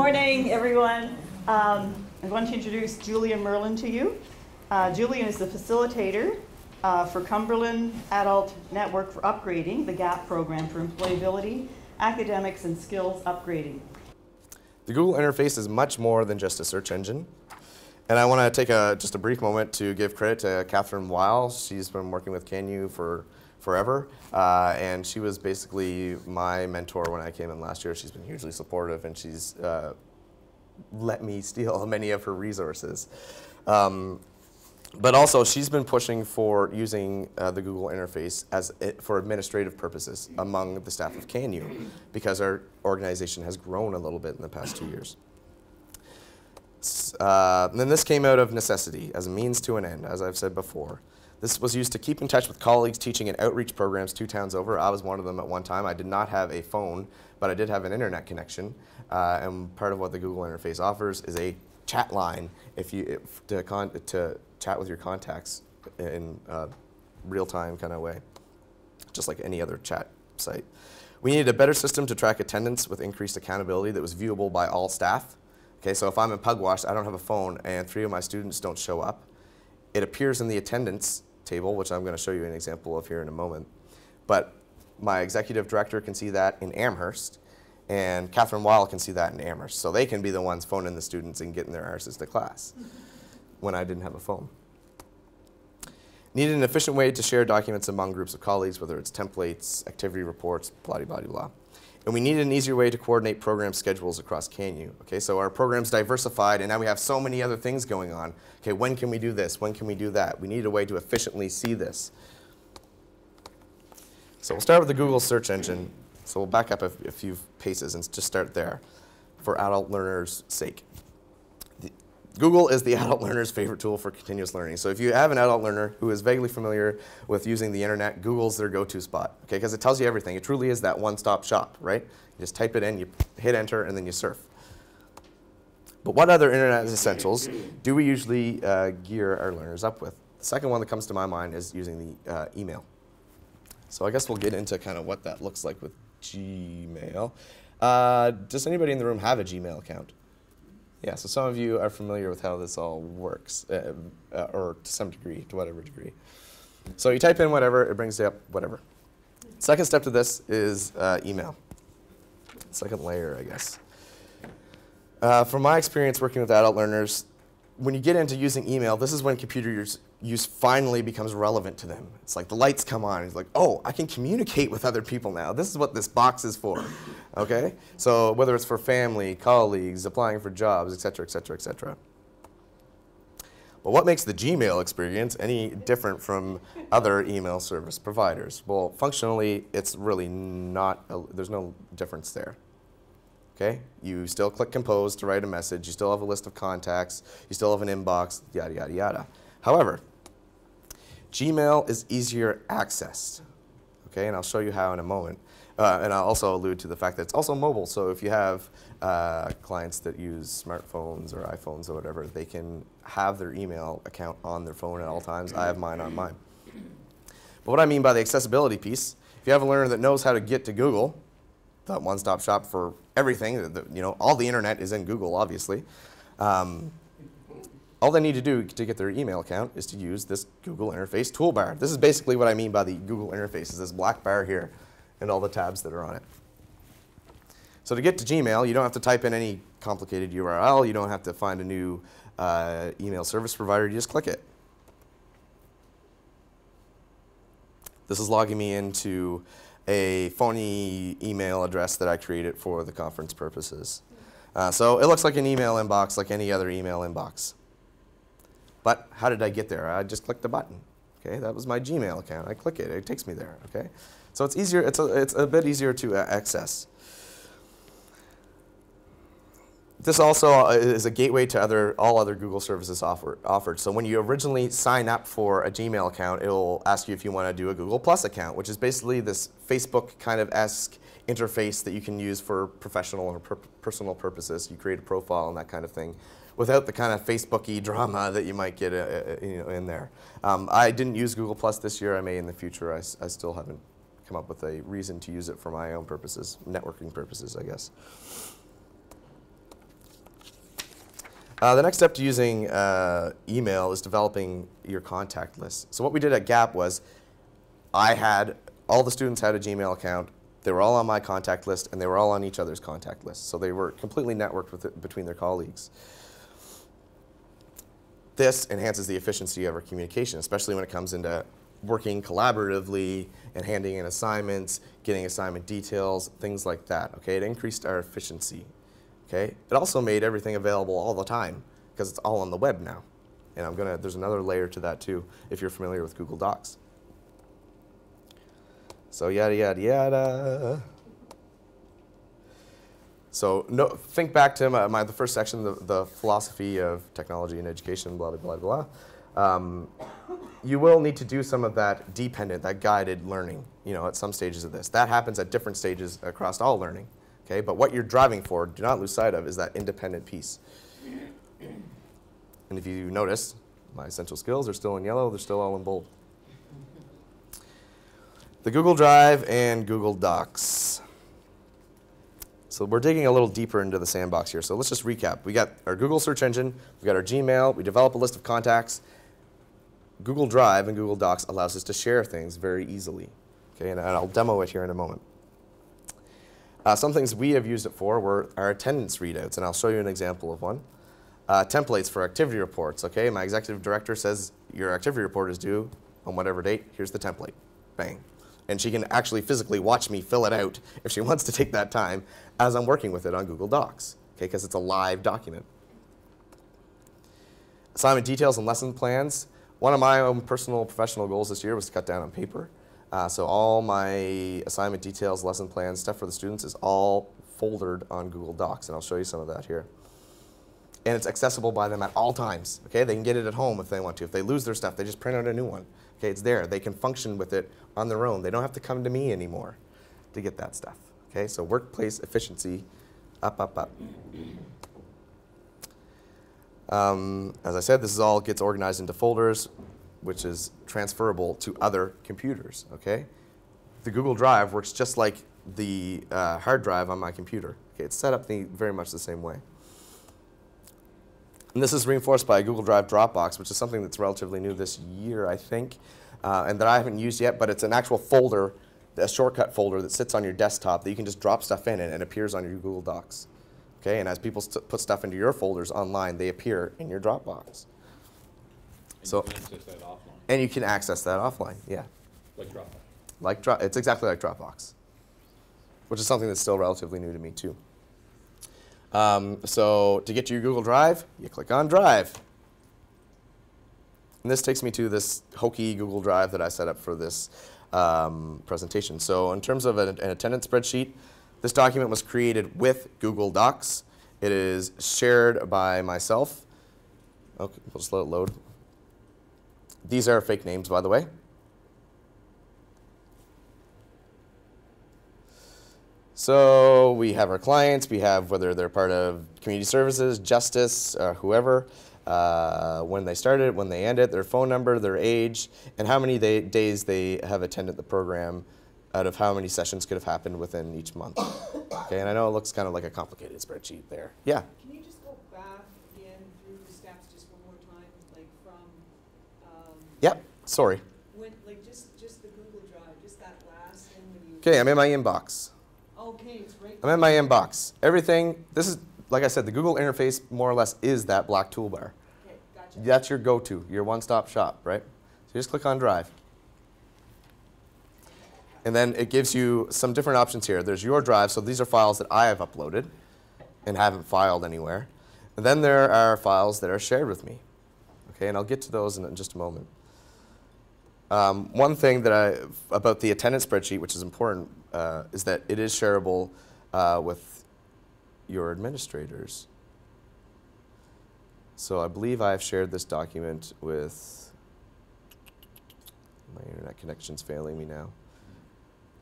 morning, everyone. I'm going to introduce Julian Merlin to you. Julian is the facilitator for Cumberland Adult Network for Upgrading, the GAP program for employability, academics, and skills upgrading. The Google interface is much more than just a search engine. And I want to take just a brief moment to give credit to Catherine Weil. She's been working with CanU for forever, and she was basically my mentor when I came in last year. She's been hugely supportive, and she's let me steal many of her resources. But also, she's been pushing for using the Google interface for administrative purposes among the staff of CanU, because our organization has grown a little bit in the past 2 years. Then this came out of necessity as a means to an end, as I've said before. This was used to keep in touch with colleagues teaching in outreach programs 2 towns over. I was one of them at one time. I did not have a phone, but I did have an internet connection. And part of what the Google interface offers is a chat line to chat with your contacts in a real-time kind of way, just like any other chat site. We needed a better system to track attendance with increased accountability that was viewable by all staff. Okay, so if I'm in Pugwash, I don't have a phone, and 3 of my students don't show up, it appears in the attendance table, which I'm going to show you an example of here in a moment. But my executive director can see that in Amherst, and Catherine Weil can see that in Amherst. So they can be the ones phoning the students and getting their arses to class when I didn't have a phone. Needed an efficient way to share documents among groups of colleagues, whether it's templates, activity reports, blah, blah, blah, blah. And we needed an easier way to coordinate program schedules across CanU. Okay, so our program's diversified, and now we have so many other things going on. Okay, when can we do this? When can we do that? We need a way to efficiently see this. So we'll start with the Google search engine. So we'll back up a few paces and just start there for adult learners' sake. Google is the adult learner's favorite tool for continuous learning. So if you have an adult learner who is vaguely familiar with using the internet, Google's their go-to spot, okay? Because it tells you everything. It truly is that one-stop shop, right? You just type it in, you hit enter, and then you surf. But what other internet essentials do we usually gear our learners up with? The second one that comes to my mind is using the email. So I guess we'll get into kind of what that looks like with Gmail. Does anybody in the room have a Gmail account? Yeah, so some of you are familiar with how this all works, or to some degree, to whatever degree. So you type in whatever, it brings you up whatever. Second step to this is email. Second layer, I guess. From my experience working with adult learners, when you get into using email, this is when computer use finally becomes relevant to them. It's like the lights come on. It's like, oh, I can communicate with other people now. This is what this box is for. Okay? So whether it's for family, colleagues, applying for jobs, et cetera, et cetera, et cetera. But what makes the Gmail experience any different from other email service providers? Well, functionally, it's really not, there's no difference there. Okay? You still click compose to write a message. You still have a list of contacts. You still have an inbox, yada, yada, yada. However, Gmail is easier accessed. Okay? And I'll show you how in a moment. And I'll also allude to the fact that it's also mobile. So if you have clients that use smartphones or iPhones or whatever, they can have their email account on their phone at all times. I have mine on mine. But what I mean by the accessibility piece, if you have a learner that knows how to get to Google, that one-stop shop for everything, you know, all the internet is in Google, obviously. All they need to do to get their email account is to use this Google interface toolbar. This is basically what I mean by the Google interface, is this black bar here and all the tabs that are on it. So to get to Gmail, you don't have to type in any complicated URL. You don't have to find a new email service provider. You just click it. This is logging me into a phony email address that I created for the conference purposes. So it looks like an email inbox like any other email inbox. But how did I get there? I just clicked the button. Okay, that was my Gmail account. I click it, it takes me there. Okay, so it's easier. It's a bit easier to access. This also is a gateway to all other Google services offered. So when you originally sign up for a Gmail account, it will ask you if you want to do a Google Plus account, which is basically this Facebook kind of esque interface that you can use for professional or personal purposes. You create a profile and that kind of thing, without the kind of Facebook-y drama that you might get in there. I didn't use Google Plus this year. I may in the future. I still haven't come up with a reason to use it for my own purposes, networking purposes, I guess. The next step to using email is developing your contact list. So what we did at Gap was all the students had a Gmail account. They were all on my contact list, and they were all on each other's contact list. So they were completely networked between their colleagues. This enhances the efficiency of our communication, especially when it comes into working collaboratively and handing in assignments, getting assignment details, things like that. Okay, it increased our efficiency. Okay, it also made everything available all the time because it's all on the web now. And there's another layer to that too, if you're familiar with Google Docs. So yada, yada, yada. So think back to the first section, the philosophy of technology and education, blah, blah, blah, blah. You will need to do some of that dependent, that guided learning, at some stages of this. That happens at different stages across all learning. Okay, but what you're driving for, do not lose sight of, is that independent piece. And if you notice, my essential skills are still in yellow, they're still all in bold. The Google Drive and Google Docs. So we're digging a little deeper into the sandbox here. So let's just recap. We got our Google search engine, we got our Gmail, we develop a list of contacts. Google Drive and Google Docs allows us to share things very easily. Okay, and I'll demo it here in a moment. Some things we have used it for were our attendance readouts, and I'll show you an example of one. Templates for activity reports. Okay, my executive director says your activity report is due on whatever date. Here's the template. Bang. And she can actually physically watch me fill it out if she wants to take that time as I'm working with it on Google Docs, okay, because it's a live document. Assignment details and lesson plans. One of my own personal professional goals this year was to cut down on paper. So all my assignment details, lesson plans, stuff for the students is all foldered on Google Docs, and I'll show you some of that here. And it's accessible by them at all times. Okay, they can get it at home if they want to. If they lose their stuff, they just print out a new one. Okay, it's there. They can function with it on their own. They don't have to come to me anymore to get that stuff. Okay, so workplace efficiency, up, up, up. As I said, this all gets organized into folders, which is transferable to other computers. Okay, the Google Drive works just like the hard drive on my computer. Okay, it's set up very much the same way. And this is reinforced by Google Drive Dropbox, which is something that's relatively new this year, I think, and that I haven't used yet, but it's an actual folder, a shortcut folder that sits on your desktop that you can just drop stuff in and it appears on your Google Docs. Okay, and as people put stuff into your folders online, they appear in your Dropbox. So, and you can access that offline, yeah. Like Dropbox. It's exactly like Dropbox, which is something that's still relatively new to me too. So to get to your Google Drive, you click on Drive. And this takes me to this hokey Google Drive that I set up for this presentation. So in terms of an attendance spreadsheet, this document was created with Google Docs. It is shared by myself. Okay, we'll just let it load. These are fake names, by the way. So we have our clients, we have whether they're part of community services, justice, whoever, when they started, when they ended, their phone number, their age, and how many days they have attended the program out of how many sessions could have happened within each month. Okay, and I know it looks kind of like a complicated spreadsheet there. Yeah? Can you just go back again through the steps just one more time, like from... Yep, sorry. Like just the Google Drive, just that last thing when you... Okay, I'm in my inbox. Okay, it's right. I'm in my inbox. Everything, this is, like I said, the Google interface more or less is that black toolbar. Okay, gotcha. That's your go-to, your one-stop shop, right? So you just click on Drive. And then it gives you some different options here. There's your drive, so these are files that I have uploaded and haven't filed anywhere. And then there are files that are shared with me. Okay, and I'll get to those in just a moment. One thing about the attendance spreadsheet, which is important, is that it is shareable with your administrators. So I believe I've shared this document with, my internet connection's failing me now.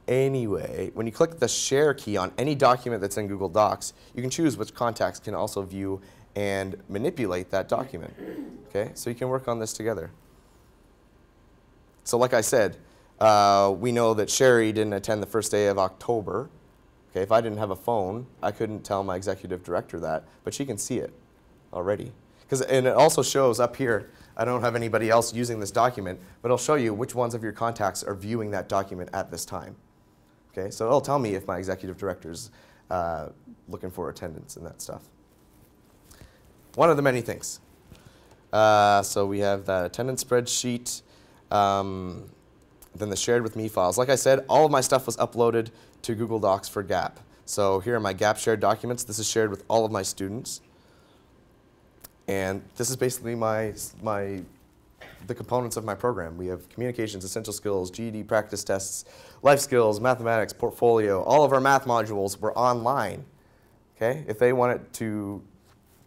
Anyway, when you click the share key on any document that's in Google Docs, you can choose which contacts can also view and manipulate that document. Okay, so you can work on this together. So like I said, we know that Sherry didn't attend the first day of October. Okay, if I didn't have a phone, I couldn't tell my executive director that, but she can see it already. And it also shows up here, I don't have anybody else using this document, but it'll show you which ones of your contacts are viewing that document at this time. Okay, so it'll tell me if my executive director's looking for attendance and that stuff. One of the many things. So we have that attendance spreadsheet, then the shared with me files. Like I said, all of my stuff was uploaded to Google Docs for GAP. So here are my GAP shared documents. This is shared with all of my students. And this is basically the components of my program. We have communications, essential skills, GED practice tests, life skills, mathematics, portfolio. All of our math modules were online. Okay? If they wanted to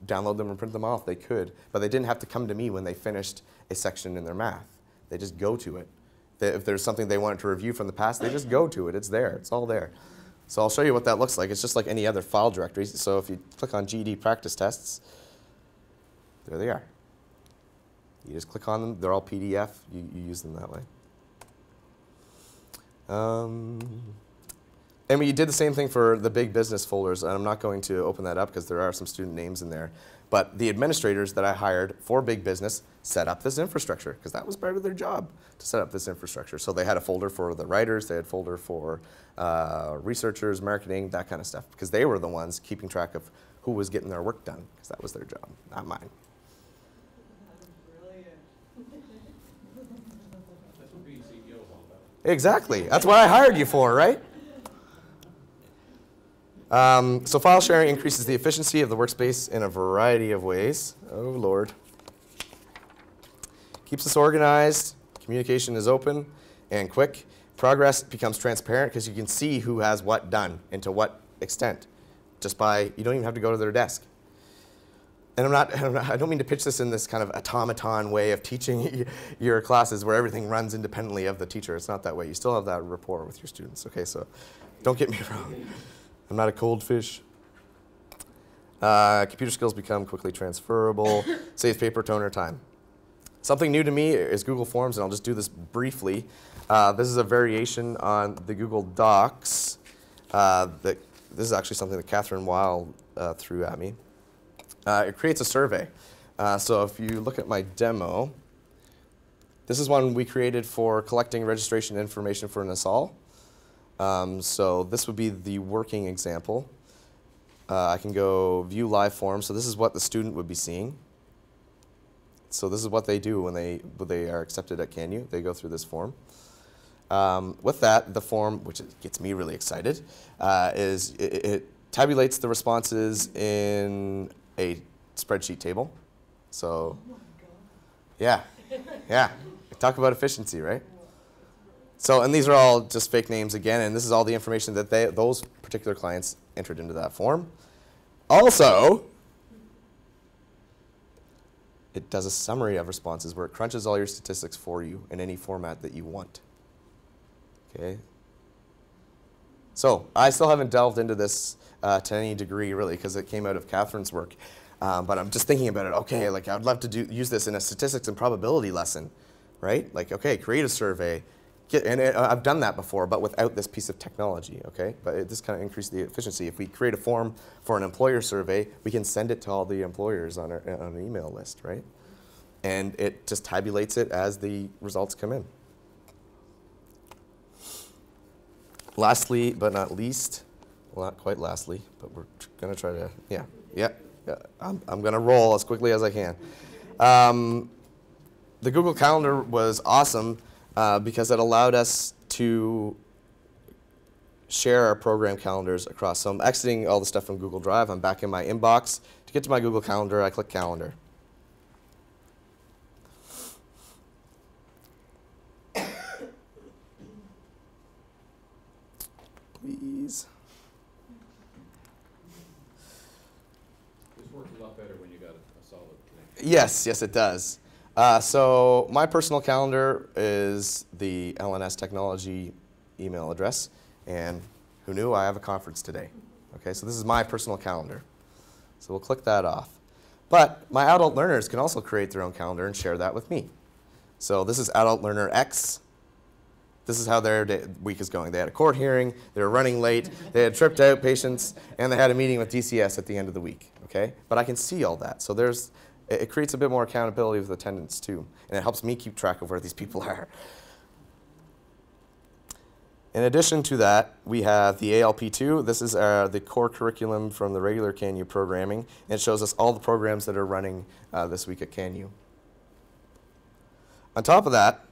download them and print them off, they could. But they didn't have to come to me when they finished a section in their math. They just go to it. If there's something they wanted to review from the past, they just go to it. It's there. It's all there. So I'll show you what that looks like. It's just like any other file directory. So if you click on GED practice tests, there they are. You just click on them. They're all PDF. You use them that way. And we did the same thing for the big business folders. And I'm not going to open that up because there are some student names in there. But the administrators that I hired for big business set up this infrastructure because that was part of their job to set up this infrastructure. So they had a folder for the writers. They had a folder for researchers, marketing, that kind of stuff because they were the ones keeping track of who was getting their work done because that was their job, not mine. Exactly. That's what I hired you for, right? So file sharing increases the efficiency of the workspace in a variety of ways. Oh, Lord. Keeps us organized. Communication is open and quick. Progress becomes transparent because you can see who has what done and to what extent. Just by, you don't even have to go to their desk. And I don't mean to pitch this in this kind of automaton way of teaching your classes where everything runs independently of the teacher. It's not that way. You still have that rapport with your students. Okay, so don't get me wrong. I'm not a cold fish. Computer skills become quickly transferable. Saves paper, toner, time. Something new to me is Google Forms, and I'll just do this briefly. This is a variation on the Google Docs. This is actually something that Catherine Weil threw at me. It creates a survey. So if you look at my demo, this is one we created for collecting registration information for Nassau. So this would be the working example. I can go view live form. So this is what the student would be seeing. So this is what they do when they are accepted at CanU. They go through this form. With that, the form, which gets me really excited, is it tabulates the responses in a spreadsheet table. So, yeah. Talk about efficiency, right? So, and these are all just fake names again, and this is all the information that those particular clients entered into that form. Also, it does a summary of responses where it crunches all your statistics for you in any format that you want. Okay. So, I still haven't delved into this to any degree, really, because it came out of Catherine's work. But I'm just thinking about it. Okay, like I'd love to use this in a statistics and probability lesson, right? Like, okay, create a survey. I've done that before, but without this piece of technology, okay? But this kind of increased the efficiency. If we create a form for an employer survey, we can send it to all the employers on an email list, right? And it just tabulates it as the results come in. Lastly, but not least, well, not quite lastly, but we're going to try to, yeah. I'm going to roll as quickly as I can. The Google Calendar was awesome because it allowed us to share our program calendars across. So I'm exiting all the stuff from Google Drive. I'm back in my inbox. To get to my Google Calendar, I click Calendar. Please. This works a lot better when you got a solid connection. Yes, it does. So my personal calendar is the LNS Technology email address, and who knew I have a conference today? Okay, so this is my personal calendar. So we'll click that off. But my adult learners can also create their own calendar and share that with me. So this is Adult Learner X. This is how their week is going. They had a court hearing, they were running late, they had tripped out patients, and they had a meeting with DCS at the end of the week. Okay, but I can see all that. So there's It creates a bit more accountability with attendance too, and it helps me keep track of where these people are. In addition to that, we have the ALP2. This is the core curriculum from the regular CanU programming, and it shows us all the programs that are running this week at CanU. On top of that,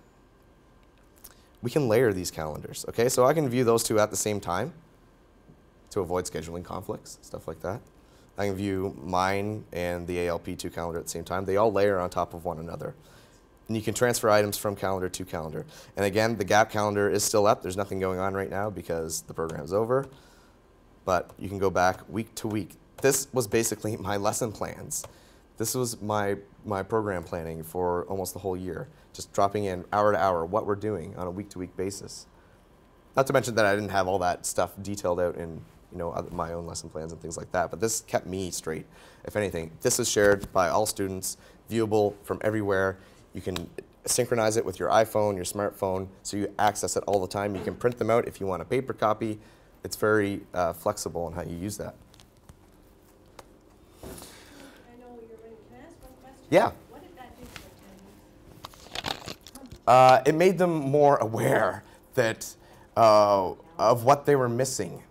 we can layer these calendars, okay? So I can view those two at the same time to avoid scheduling conflicts, stuff like that. I can view mine and the ALP2 calendar at the same time. They all layer on top of one another. And you can transfer items from calendar to calendar. And again, the Gap calendar is still up. There's nothing going on right now because the program's over. But you can go back week to week. This was basically my lesson plans. This was my program planning for almost the whole year. Just dropping in hour to hour what we're doing on a week-to-week basis. Not to mention that I didn't have all that stuff detailed out in my own lesson plans and things like that, but this kept me straight. If anything, this is shared by all students, viewable from everywhere. You can synchronize it with your iPhone, your smartphone, so you access it all the time. You can print them out if you want a paper copy. It's very flexible in how you use that. I know you're running. Can I ask one question? Yeah. What did that do for attendance? It made them more aware that of what they were missing.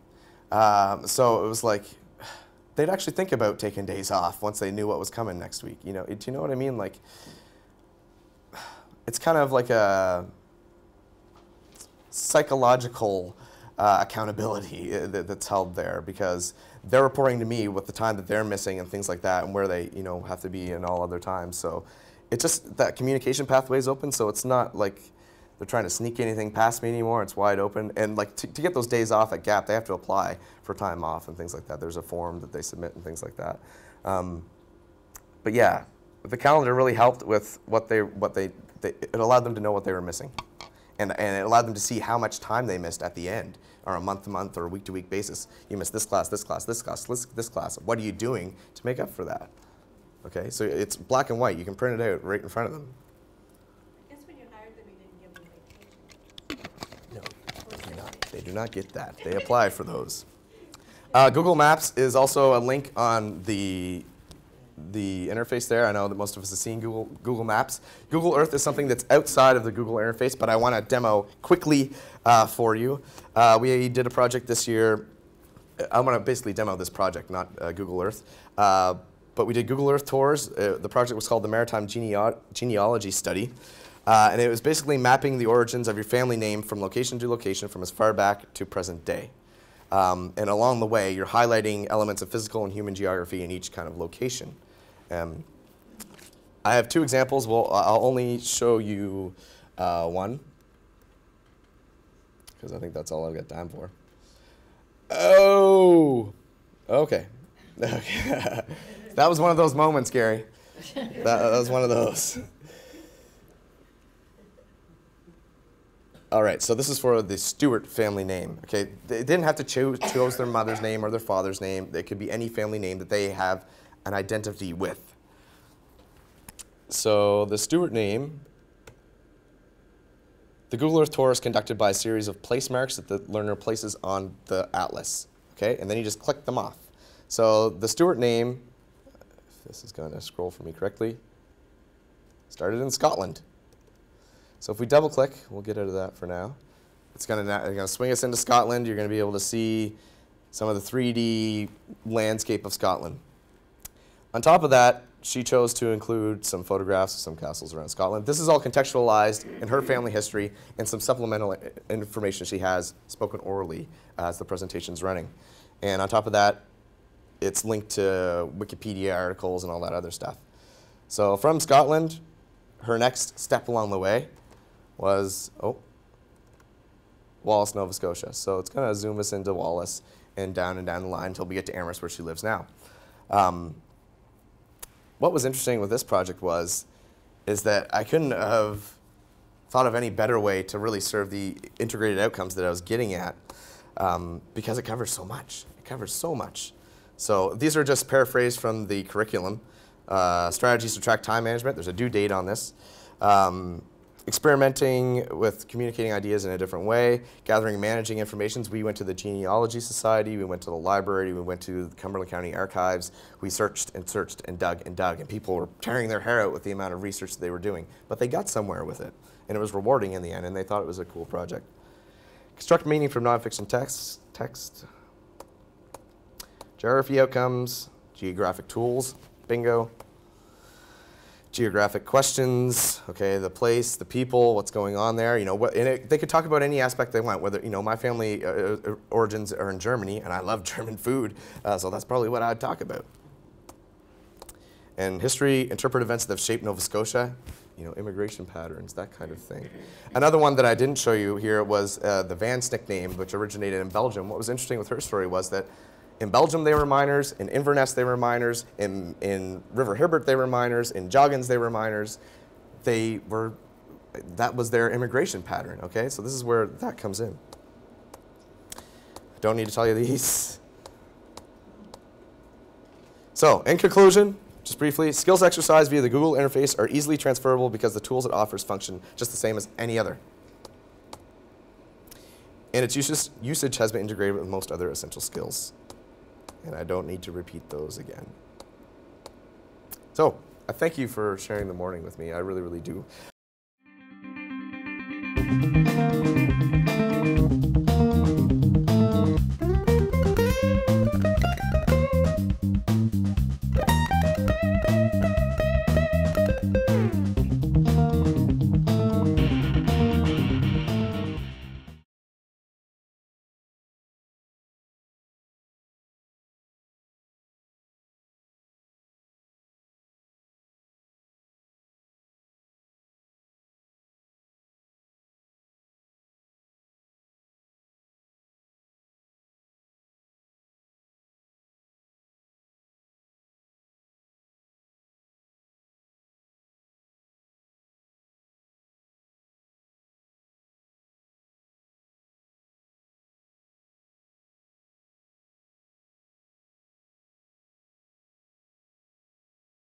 So it was like they'd actually think about taking days off once they knew what was coming next week. Do you know what I mean? Like, it's kind of like a psychological accountability that's held there, because they're reporting to me with the time that they're missing and things like that, and where they have to be in all other times. So it's just that communication pathway is open, so it's not like they're trying to sneak anything past me anymore. It's wide open. And like to get those days off at Gap, they have to apply for time off and things like that. There's a form that they submit and things like that. But yeah, the calendar really helped with it allowed them to know what they were missing. And it allowed them to see how much time they missed at the end, or a month-to-month or a week-to-week basis. You missed this class, this class, this class, this class. What are you doing to make up for that? Okay, so it's black and white. You can print it out right in front of them. I guess when you hired them, you didn't give them vacation. No, they do not get that. They apply for those. Google Maps is also a link on the interface there. I know that most of us have seen Google Maps. Google Earth is something that's outside of the Google interface, but I want to demo quickly for you. We did a project this year. I want to basically demo this project, not Google Earth. But we did Google Earth tours. The project was called the Maritime Genealogy Study. And it was basically mapping the origins of your family name from location to location, from as far back to present day. And along the way, you're highlighting elements of physical and human geography in each kind of location. I have two examples. Well, I'll only show you one, because I think that's all I've got time for. Oh, okay. That was one of those moments, Gary. That was one of those. All right, so this is for the Stewart family name. Okay, they didn't have to choose their mother's name or their father's name. It could be any family name that they have an identity with. So the Stewart name, the Google Earth tour is conducted by a series of place marks that the learner places on the atlas. Okay, and then you just click them off. So the Stewart name, if this is going to scroll for me correctly, started in Scotland. So if we double click, we'll get out of that for now. It's going to swing us into Scotland. You're going to be able to see some of the 3D landscape of Scotland. On top of that, she chose to include some photographs of some castles around Scotland. This is all contextualized in her family history and some supplemental information she has spoken orally as the presentation's running. And on top of that, it's linked to Wikipedia articles and all that other stuff. So from Scotland, her next step along the way was, Wallace, Nova Scotia. So it's going to zoom us into Wallace and down the line until we get to Amherst, where she lives now. What was interesting with this project is that I couldn't have thought of any better way to really serve the integrated outcomes that I was getting at, because it covers so much. It covers so much. So these are just paraphrased from the curriculum. Strategies to track time management. There's a due date on this. experimenting with communicating ideas in a different way, gathering and managing information. We went to the Genealogy Society, we went to the library, we went to the Cumberland County Archives. We searched and searched and dug, and people were tearing their hair out with the amount of research that they were doing. But they got somewhere with it, and it was rewarding in the end, and they thought it was a cool project. Construct meaning from nonfiction text. Geography outcomes, geographic tools, bingo. Geographic questions, okay, the place, the people, what's going on there, you know, they could talk about any aspect they want, whether, you know, my family origins are in Germany, and I love German food, so that's probably what I'd talk about. And history, interpret events that have shaped Nova Scotia, you know, immigration patterns, that kind of thing. Another one that I didn't show you here was the Vance nickname, which originated in Belgium. What was interesting with her story was that in Belgium, they were miners. In Inverness, they were miners. In River Herbert, they were miners. In Joggins, they were miners. That was their immigration pattern, okay? So this is where that comes in. I don't need to tell you these. So, in conclusion, just briefly, skills exercised via the Google interface are easily transferable because the tools it offers function just the same as any other. And its usage has been integrated with most other essential skills. And I don't need to repeat those again. So, I thank you for sharing the morning with me. I really, really do.